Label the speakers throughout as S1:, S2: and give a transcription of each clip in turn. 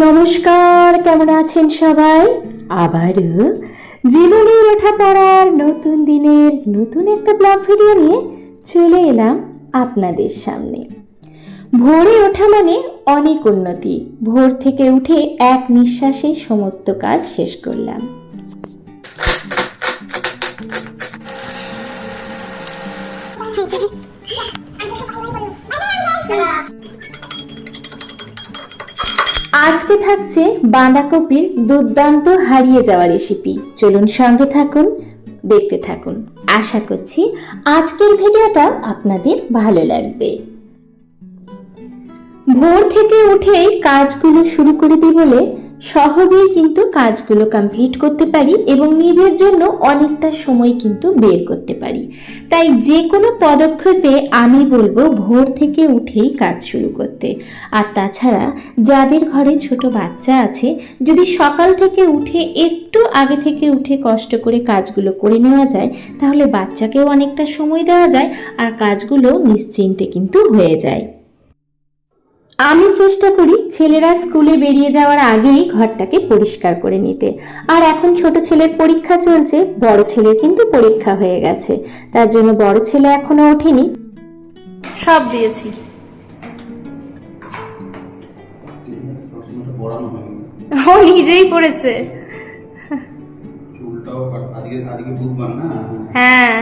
S1: নমস্কার, কেমন আছেন সবাই? আবারও জীবনের ওঠা পড়ার নতুন দিনের নতুন একটা ব্লগ ভিডিও নিয়ে চলে এলাম আপনাদের সামনে। ভোরে ওঠা মানে অনেক উন্নতি। ভোর থেকে উঠে এক নিঃশ্বাসে সমস্ত কাজ শেষ করলাম। আজকে থাকছে বাঁধাকপির দুর্দান্ত হারিয়ে যাওয়া রেসিপি। চলুন সঙ্গে থাকুন, দেখতে থাকুন। আশা করছি আজকের ভিডিওটা আপনাদের ভালো লাগবে। ভোর থেকে উঠেই কাজগুলো শুরু করে দিই বলে সহজেই কিন্তু কাজগুলো কমপ্লিট করতে পারি এবং নিজের জন্য অনেকটা সময় কিন্তু বের করতে পারি। তাই যে কোনো পদক্ষেপে আমি বলবো ভোর থেকে উঠেই কাজ শুরু করতে। আর তাছাড়া যাদের ঘরে ছোট বাচ্চা আছে, যদি সকাল থেকে উঠে একটু আগে থেকে উঠে কষ্ট করে কাজগুলো করে নেওয়া যায়, তাহলে বাচ্চাকেও অনেকটা সময় দেওয়া যায় আর কাজগুলো নিশ্চিন্তে কিন্তু হয়ে যায়। আমি চেষ্টা করি ছেলেরা স্কুলে বেরিয়ে যাওয়ার আগেই ঘরটাকে পরিষ্কার করে নিতে। আর এখন ছোট ছেলের পরীক্ষা চলছে, বড় ছেলের কিন্তু পরীক্ষা হয়ে গেছে, তার জন্য বড় ছেলে এখনো ওঠেনি।
S2: সব দিয়েছি। ও নিজেই করেছে। হ্যাঁ,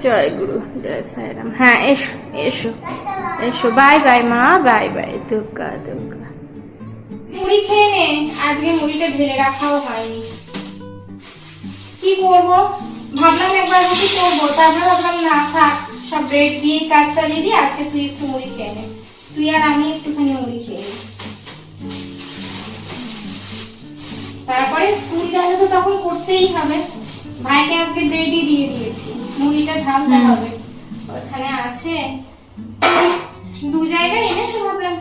S2: জয় গুরু, জয় সাইরাম। হ্যাঁ, এসো এসো এসো। বাই বাই মা, বাই বাই। দুর্গা দুর্গা। মুড়ি খেয়ে নে, আজকে মুড়িটা ঢেলে রাখাও হয়নি। কি করবো ভাবলাম, একবার রুটি করবো, তারপরে ভাবলাম না থাক, সব ব্রেড দিয়ে কাজ চালিয়ে দিই। আজকে তুই একটু মুড়ি খেয়ে নে, তুই আর আমি একটুখানি মুড়ি খেয়ে নিই। তারপরে স্কুল গেলে তো তখন করতেই হবে। ভাইকে আজকে ব্রেডই দিয়ে দিয়েছি, মুড়িটা ঢালতে হবে। ওখানে আছে, দু জায়গায় এনেছে, ভাবলাম।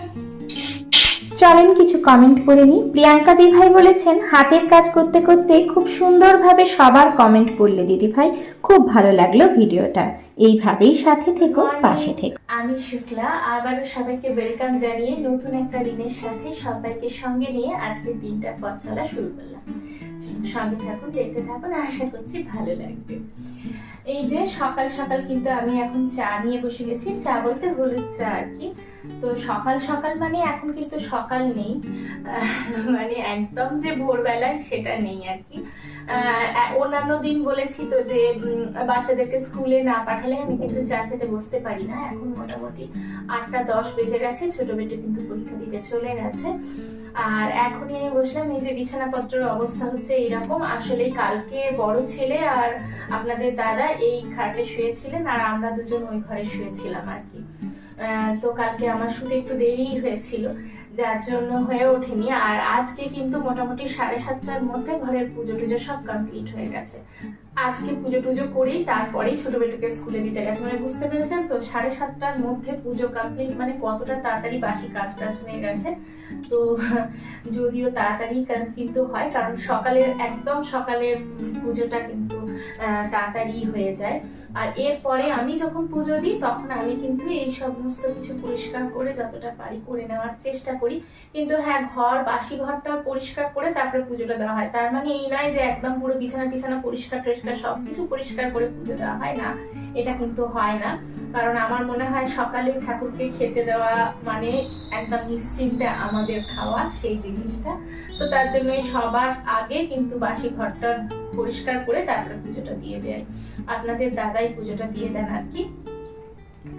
S1: চলেন কিছু কমেন্ট পড়ে নিই। প্রিয়াঙ্কা দিভাই বলেছেন, হাতের কাজ করতে করতে খুব সুন্দরভাবে সবার কমেন্ট পড়লে দিদিভাই, খুব ভালো লাগলো ভিডিওটা। এইভাবেই সাথে থেকো, পাশে থেকো।
S3: আমি শুক্লা, আবারও সবাইকে ওয়েলকাম জানিয়ে নতুন একটা দিনের সাথে সবাইকে সঙ্গে নিয়ে আজকের দিনটা পথ চলা শুরু করলাম। সঙ্গে থাকুন, দেখতে থাকুন, আশা করছি ভালো লাগবে। এই যে সকাল সকাল কিন্তু আমি এখন চা নিয়ে বসে গেছি। চা বলতে হলুদ চা আর কি। তো সকাল সকাল মানে এখন কিন্তু সকাল নেই, মানে একদম যে ভোরবেলায় সেটা নেই আর কি। অন্যান্য দিন বলেছি তো যে বাচ্চাদেরকে স্কুলে না পাঠালে আমি কিন্তু চা খেতে বসতে পারি না। এখন মোটামুটি 8টা 10 বেজে গেছে, ছোট বেটে কিন্তু পরীক্ষা দিতে চলে গেছে। আর এখনই আমি বসলাম, এই যে বিছানাপত্রের অবস্থা হচ্ছে এইরকম। আসলে কালকে বড় ছেলে আর আপনাদের দাদা এই খাটে শুয়েছিলেন আর আমরা দুজন ওই ঘরে শুয়েছিলাম আর কি। তো কালকে আমার শুতে একটু দেরি হয়েছিল, যার জন্য হয়ে ওঠেনি। আর আজকে কিন্তু মোটামুটি 7:30টার মধ্যে ঘরের পুজো টুজো সব কমপ্লিট হয়ে গেছে। আজকে পুজো টুজো করেই তারপরেই ছোট বেটুকে স্কুলে দিতে গেছে। মানে বুঝতে পেরেছেন তো, 7:30টার মধ্যে পুজো কমপ্লিট মানে কতটা তাড়াতাড়ি বাসি কাজ টাজ হয়ে গেছে। তো যদিও তাড়াতাড়ি কিন্তু হয়, কারণ সকালের একদম সকালের পুজোটা কিন্তু তাড়াতাড়ি হয়ে যায়। আর এরপরে আমি যখন পুজো দিই তখন আমি কিন্তু এই সমস্ত কিছু পরিষ্কার করে যতটা পারি করে নেওয়ার চেষ্টা করি। কিন্তু হ্যাঁ, বাসি ঘরটা পরিষ্কার করে তারপরে পুজোটা দেওয়া হয়। তার মানে এই নয় যে একদম পুরো বিছানা পরিষ্কার টরিষ্কার সবকিছু পরিষ্কার করে পুজো দেওয়া হয় না, এটা কিন্তু হয় না। কারণ আমার মনে হয় সকালে ঠাকুরকে খেতে দেওয়া মানে একদম নিশ্চিন্তে আমাদের খাওয়া সেই জিনিসটা। তো তার জন্য সবার আগে কিন্তু বাসি ঘরটা পরিষ্কার করে তারপরে পুজোটা দিয়ে দেয়। আপনাদের দাদাই পুজোটা দিয়ে দেন আর কি।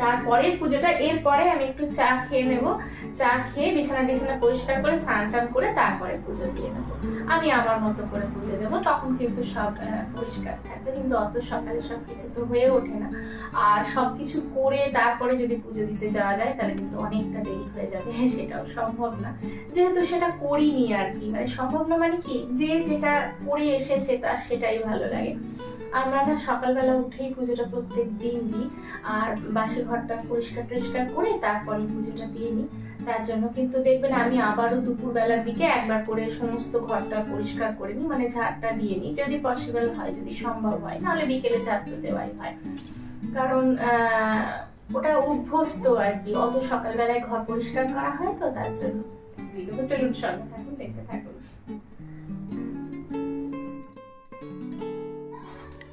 S3: তারপরে পুজোটা, এরপরে আমি একটু চা খেয়ে নেব। চা খেয়ে বিছানা পরিষ্কার করে স্নান টান করে তারপরে পুজো দিয়ে নেবো। আমি আমার মতো করে পুজো দেবো, তখন কিন্তু সব পরিষ্কার থাকবে। কিন্তু অত সকালে সবকিছু তো হয়ে ওঠে না। আর সবকিছু করে তারপরে যদি পুজো দিতে যাওয়া যায় তাহলে কিন্তু অনেকটা দেরি হয়ে যাবে, সেটাও সম্ভব না। যেহেতু সেটা করিনি আর কি, মানে সম্ভব না মানে কি, যে যেটা করে এসেছে তার সেটাই ভালো লাগে। আমরা না সকালবেলা উঠেই পুজোটা প্রত্যেক দিন দিই, আর বাসি ঘরটা পরিষ্কার টরিষ্কার করে তারপরে পুজোটা দিয়ে নিই। তার জন্য কিন্তু দেখবেন আমি আবারও দুপুরবেলার দিকে একবার করে সমস্ত ঘরটা পরিষ্কার করে নিই, মানে ঝাড়টা দিয়ে নিই যদি পসিবল হয়, যদি সম্ভব হয়, নাহলে বিকেলে ঝাড় তো দেওয়াই হয়। কারণ ওটা অভ্যস্ত আর কি, অত সকালবেলায় ঘর পরিষ্কার করা হয় তো, তার জন্য। চলুন সঙ্গে থাকুন, দেখতে থাকুন।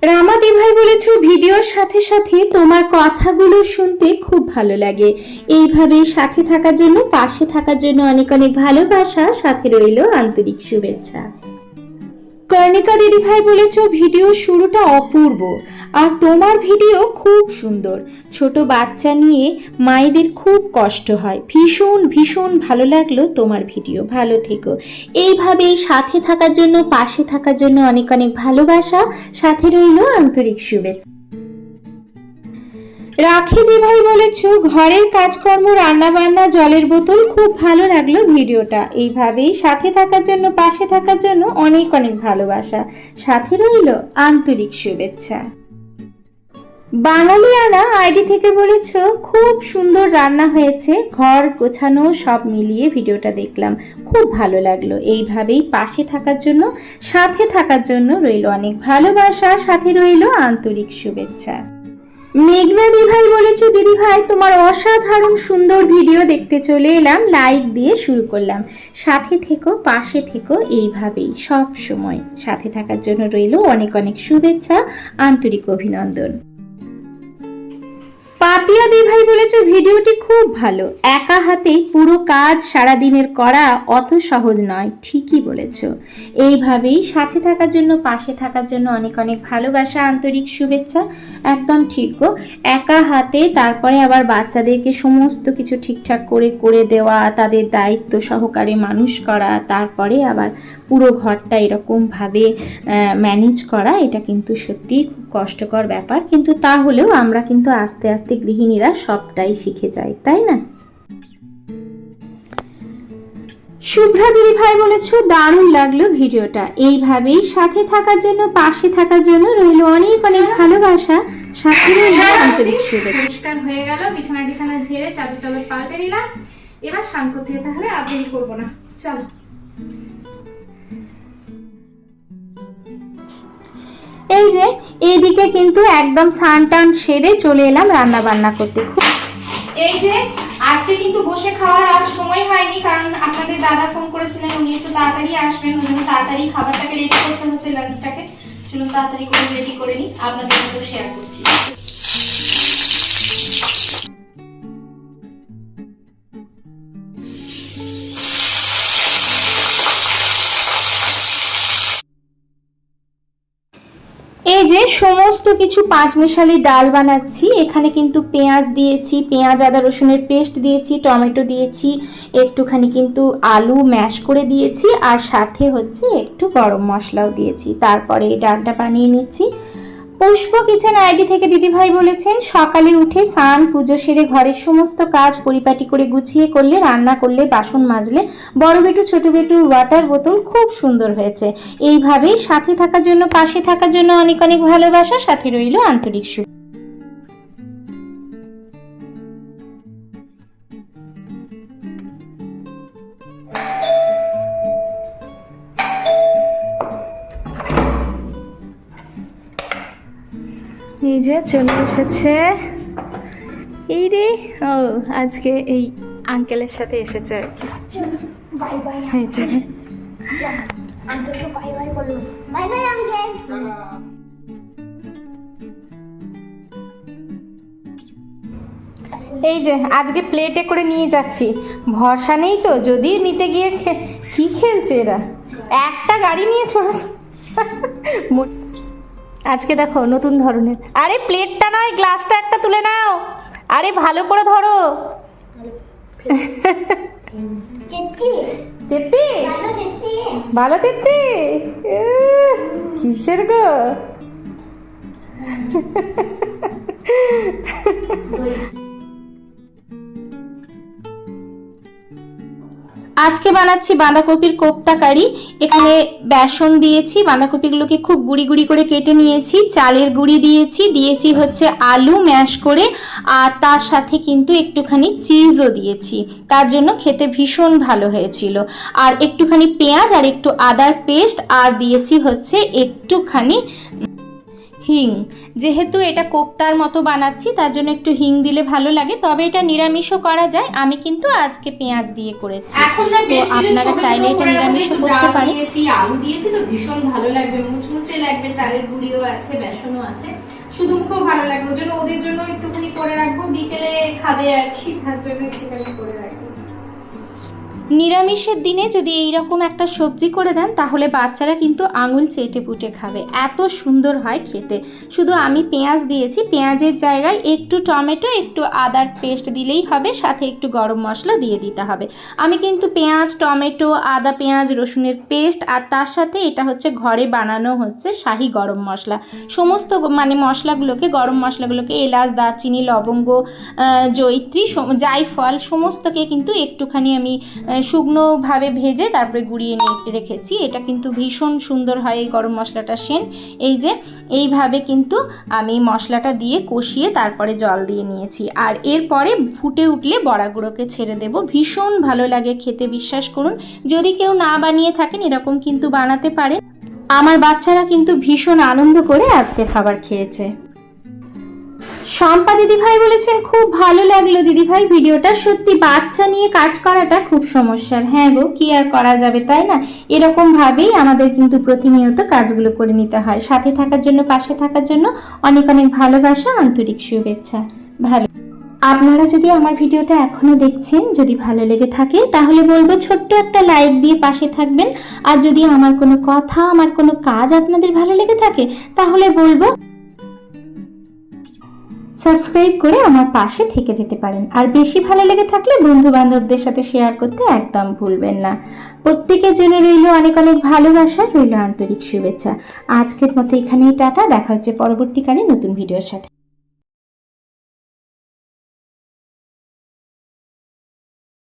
S1: রামাদি ভাই বলেছো ভিডিওর সাথে সাথে তোমার কথাগুলো শুনতে খুব ভালো লাগে, এইভাবে সাথে থাকার জন্য, পাশে থাকার জন্য অনেক অনেক ভালোবাসা, সাথে রইল আন্তরিক শুভেচ্ছা। কর্ণিকা দিদি ভাই বলেছো ভিডিও শুরুটা অপূর্ব, আর তোমার ভিডিও খুব সুন্দর। ছোট বাচ্চা নিয়ে মায়েদের খুব কষ্ট হয়, ভীষণ ভীষণ ভালো লাগলো তোমার ভিডিও, ভালো থেকো। এইভাবেই সাথে থাকার জন্য, পাশে থাকার জন্য অনেক অনেক ভালোবাসা, সাথে রইল আন্তরিক শুভেচ্ছা। রাখি দি ভাই বলেছো ঘরের কাজকর্ম, রান্না বান্না, জলের বোতল, খুব ভালো লাগলো ভিডিওটা। এইভাবেই সাথে থাকার জন্য, পাশে থাকার জন্য অনেক অনেক ভালোবাসা, সাথে রইল আন্তরিক শুভেচ্ছা। বাঙালিয়ানা আইডি থেকে বলেছো খুব সুন্দর রান্না হয়েছে, ঘর গোছানো সব মিলিয়ে ভিডিওটা দেখলাম, খুব ভালো লাগলো। এইভাবেই পাশে থাকার জন্য, সাথে থাকার জন্য রইল অনেক ভালোবাসা, সাথে রইল আন্তরিক শুভেচ্ছা। মেঘনা দি ভাই বলেছো দিদি ভাই তোমার অসাধারণ সুন্দর ভিডিও দেখতে চলে এলাম, লাইক দিয়ে শুরু করলাম, সাথে থেকো, পাশে থেকো, এইভাবেই সব সময় সাথে থাকার জন্য রইল অনেক অনেক শুভেচ্ছা, আন্তরিক অভিনন্দন। পাপিয়া দি ভাই বলেছো ভিডিওটি খুব ভালো, একা হাতেই পুরো কাজ সারাদিনের করা অত সহজ নয়, ঠিকই বলেছো। এইভাবেই সাথে থাকার জন্য, পাশে থাকার জন্য অনেক অনেক ভালোবাসা, আন্তরিক শুভেচ্ছা। একদম ঠিক গো, একা হাতে তারপরে আবার বাচ্চাদেরকে সমস্ত কিছু ঠিকঠাক করে করে দেওয়া, তাদের দায়িত্ব সহকারে মানুষ করা, তারপরে আবার পুরো ঘরটা এরকমভাবে ম্যানেজ করা, এটা কিন্তু সত্যিই খুব কষ্টকর ব্যাপার, কিন্তু তাহলেও আমরা কিন্তু আস্তে আস্তে গৃহিণীরা সবটাই শিখে যাই, তাই না? শুভ্রা দিদি ভাই বলেছো দারুণ লাগলো ভিডিওটা, এইভাবেই সাথে থাকার জন্য, পাশে থাকার জন্য রইল অনেক অনেক ভালোবাসা, সাথে রইল আন্তরিক শুভেচ্ছা।
S2: পরিষ্কার হয়ে গেল, বিছানা টিছানা ঝেড়ে চাদর টাদর পাল্টে নিলাম, এবার স্নান করতে যেতে হবে, আর দেরি করবো না, চলো।
S1: এই যে এইদিকে কিন্তু একদম স্নান টান সেরে চলে এলাম রান্না বান্না করতে।
S2: এই যে আজকে কিন্তু বসে খাওয়ার আর সময় হয়নি, কারণ আপনাদের দাদা ফোন করেছিলেন, উনি একটু তাড়াতাড়ি আসবেন, ওই জন্য তাড়াতাড়ি খাবারটাকে রেডি করতে হচ্ছে, লাঞ্চটাকে। চলুন তাড়াতাড়ি করে রেডি করে নিই, আপনাদের সাথে শেয়ার করছি।
S1: এই যে সমস্ত কিছু পাঁচমিশালি ডাল বানাচ্ছি, এখানে কিন্তু পেঁয়াজ দিয়েছি, পেঁয়াজ আদা রসুনের পেস্ট দিয়েছি, টমেটো দিয়েছি, একটুখানি কিন্তু আলু ম্যাশ করে দিয়েছি, আর সাথে হচ্ছে একটু গরম মশলাও দিয়েছি। তারপরে এই ডালটা বানিয়ে নিচ্ছি। পুষ্প কিচেন আইডি থেকে দিদি ভাই বলেছেন সকালে উঠে স্নান পুজো সেরে ঘরের সমস্ত কাজ পরিপাটি করে গুছিয়ে করলে, রান্না করলে, বাসন মাজলে বড় বেটু ছোট বেটুর ওয়াটার বোতল খুব সুন্দর হয়েছে। এইভাবেই সাথে থাকার জন্য, পাশে থাকার জন্য অনেক অনেক ভালোবাসা, সাথে রইল আন্তরিক শুভেচ্ছা।
S2: এই যে চলে এসেছে, এই রে, ও আজকে এই আঙ্কেলের সাথে এসেছে আর কি।
S3: বাই বাই
S2: এই যে
S3: আঙ্কেলকে বাই বাই বলো, বাই বাই আঙ্কেল।
S2: এই যে আজকে প্লেটে করে নিয়ে যাচ্ছি, ভরসা নেই তো, যদি নিতে গিয়ে কি খেলছে এরা, একটা গাড়ি নিয়ে ছোট। আজকে দেখো নতুন ধরনের, আরে প্লেটটা নয় গ্লাসটা একটা তুলে নাও, আরে ভালো করে ধরো। তেত্তি ভালো তেত্তি, কিসের গো? আজকে বানাচ্ছি বাঁধাকপির কোপ্তা কারি। এখানে বেসন দিয়েছি, বাঁধাকপিগুলোকে খুব গুঁড়ি গুঁড়ি করে কেটে নিয়েছি, চালের গুঁড়ি দিয়েছি হচ্ছে আলু ম্যাশ করে, আর তার সাথে কিন্তু একটুখানি চিজও দিয়েছি, তার জন্য খেতে ভীষণ ভালো হয়েছিল। আর একটুখানি পেঁয়াজ আর একটু আদার পেস্ট, আর দিয়েছি হচ্ছে একটুখানি হিং। যেহেতু এটা কোপ্তার মতো বানাচ্ছি তার জন্য একটু হিং দিলে ভালো লাগে, তবে এটা নিরামিষও করা যায়। আমি কিন্তু আজকে পেঁয়াজ দিয়ে করেছি, তো আপনারা চাইলে এটা নিরামিষও করতে পারেন।
S3: আলু দিয়েছি তো ভীষণ ভালো লাগবে, মুচমুচে লাগবে, চালের গুঁড়িও আছে, বেসনও আছে, শুধু মুখেও ভালো লাগবে। ওই জন্য ওদের জন্য একটুখানি করে রাখবো, বিকেলে খাবে আর কি, তার জন্য একটুখানি করে রাখবো।
S2: নিরামিষের দিনে যদি এইরকম একটা সবজি করে দেন তাহলে বাচ্চারা কিন্তু আঙুল চেটে পুটে খাবে, এত সুন্দর হয় খেতে। শুধু আমি পেঁয়াজ দিয়েছি, পেঁয়াজের জায়গায় একটু টমেটো, একটু আদার পেস্ট দিলেই হবে, সাথে একটু গরম মশলা দিয়ে দিতে হবে। আমি কিন্তু পেঁয়াজ, টমেটো, আদা, পেঁয়াজ, রসুনের পেস্ট, আর তার সাথে এটা হচ্ছে ঘরে বানানো হচ্ছে শাহি গরম মশলা। সমস্ত মশলাগুলোকে, গরম মশলাগুলোকে, এলাচ, দারচিনি, লবঙ্গ, জয়িত্রী, জায়ফল সমস্তকে কিন্তু একটুখানি আমি শুকনোভাবে ভেজে তারপরে গুঁড়িয়ে রেখেছি। এটা কিন্তু ভীষণ সুন্দর হয় এই গরম মশলাটা সেন। এই যে এইভাবে কিন্তু আমি মশলাটা দিয়ে কষিয়ে তারপরে জল দিয়ে নিয়েছি, আর এরপরে ফুটে উঠলে বড়া গুঁড়োকে ছেড়ে দেব। ভীষণ ভালো লাগে খেতে, বিশ্বাস করুন। যদি কেউ না বানিয়ে থাকেন এরকম কিন্তু বানাতে পারেন। আমার বাচ্চারা কিন্তু ভীষণ আনন্দ করে আজকে খাবার খেয়েছে। শম্পা দিদিভাই বলেছেন খুব ভালো লাগলো দিদিভাই ভিডিওটা, সত্যি বাচ্চা নিয়ে কাজ করাটা খুব সমস্যার। হ্যাঁ গো, কি আর করা যাবে, তাই না? এরকম ভাবেই আমাদের কিন্তু প্রতিনিয়ত কাজগুলো করে নিতে হয়। সাথে থাকার জন্য, পাশে থাকার জন্য অনেক অনেক ভালোবাসা, আন্তরিক শুভেচ্ছা। ভালো আপনারা যদি আমার ভিডিওটা এখনো দেখছেন, যদি ভালো লেগে থাকে তাহলে বলবো ছোট্ট একটা লাইক দিয়ে পাশে থাকবেন। আর যদি আমার কোনো কথা, আমার কোনো কাজ আপনাদের ভালো লেগে থাকে তাহলে বলবো সাবস্ক্রাইব করে আমার পাশে থেকে যেতে পারেন। আর বেশি ভালো লেগে থাকলে বন্ধু বান্ধবদের সাথে শেয়ার করতে একদম ভুলবেন না। প্রত্যেকের জন্য রইল অনেক অনেক ভালোবাসা, রইল আন্তরিক শুভেচ্ছা। আজকের মতো এখানেই টাটা, দেখা হচ্ছে পরবর্তীকালে নতুন ভিডিওর সাথে।